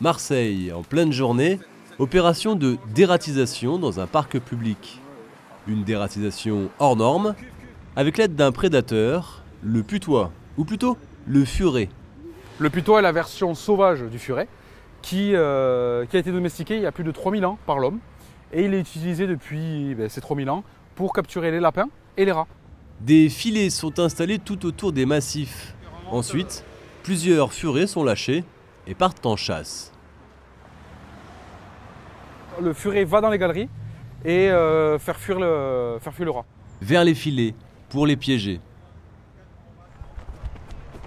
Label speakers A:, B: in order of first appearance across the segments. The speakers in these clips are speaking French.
A: Marseille, en pleine journée, opération de dératisation dans un parc public. Une dératisation hors norme, avec l'aide d'un prédateur, le putois, ou plutôt le furet.
B: Le putois est la version sauvage du furet qui a été domestiqué il y a plus de 3000 ans par l'homme. Et il est utilisé depuis ces 3000 ans pour capturer les lapins et les rats.
A: Des filets sont installés tout autour des massifs. Ensuite, plusieurs furets sont lâchés et partent en chasse.
B: Le furet va dans les galeries et faire fuir le rat.
A: Vers les filets, pour les piéger.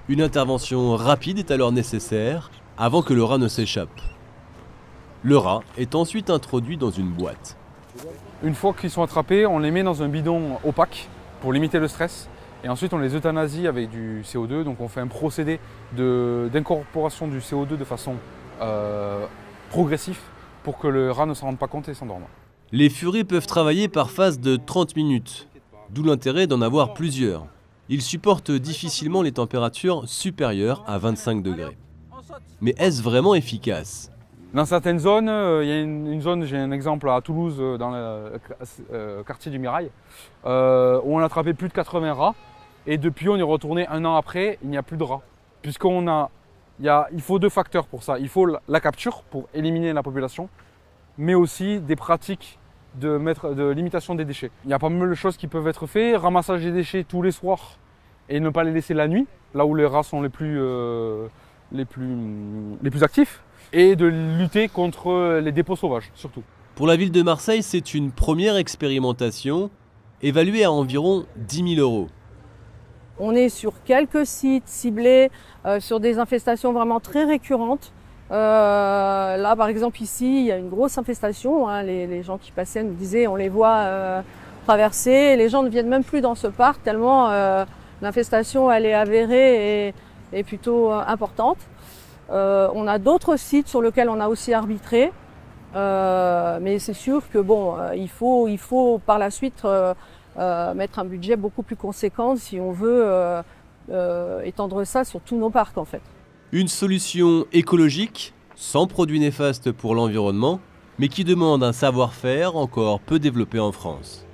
A: Une intervention rapide est alors nécessaire avant que le rat ne s'échappe. Le rat est ensuite introduit dans une boîte.
B: Une fois qu'ils sont attrapés, on les met dans un bidon opaque pour limiter le stress. Et ensuite, on les euthanasie avec du CO2. Donc, on fait un procédé d'incorporation du CO2 de façon progressive pour que le rat ne s'en rende pas compte et s'endorme.
A: Les furets peuvent travailler par phase de 30 minutes, d'où l'intérêt d'en avoir plusieurs. Ils supportent difficilement les températures supérieures à 25 degrés. Mais est-ce vraiment efficace ?
B: Dans certaines zones, il y a une zone, j'ai un exemple à Toulouse, dans le quartier du Mirail, où on a attrapé plus de 80 rats. Et depuis, on est retourné un an après, il n'y a plus de rats. Il faut deux facteurs pour ça. Il faut la capture pour éliminer la population, mais aussi des pratiques de limitation des déchets. Il y a pas mal de choses qui peuvent être faites. Ramassage des déchets tous les soirs et ne pas les laisser la nuit, là où les rats sont les plus actifs. Et de lutter contre les dépôts sauvages, surtout.
A: Pour la ville de Marseille, c'est une première expérimentation, évaluée à environ 10 000 €.
C: On est sur quelques sites ciblés, sur des infestations vraiment très récurrentes. Là, par exemple, ici, il y a une grosse infestation. Hein. Les gens qui passaient nous disaient, on les voit traverser. Les gens ne viennent même plus dans ce parc, tellement l'infestation, elle est avérée et plutôt importante. On a d'autres sites sur lesquels on a aussi arbitré, mais c'est sûr que il faut par la suite mettre un budget beaucoup plus conséquent si on veut étendre ça sur tous nos parcs en fait.
A: Une solution écologique, sans produits néfastes pour l'environnement, mais qui demande un savoir-faire encore peu développé en France.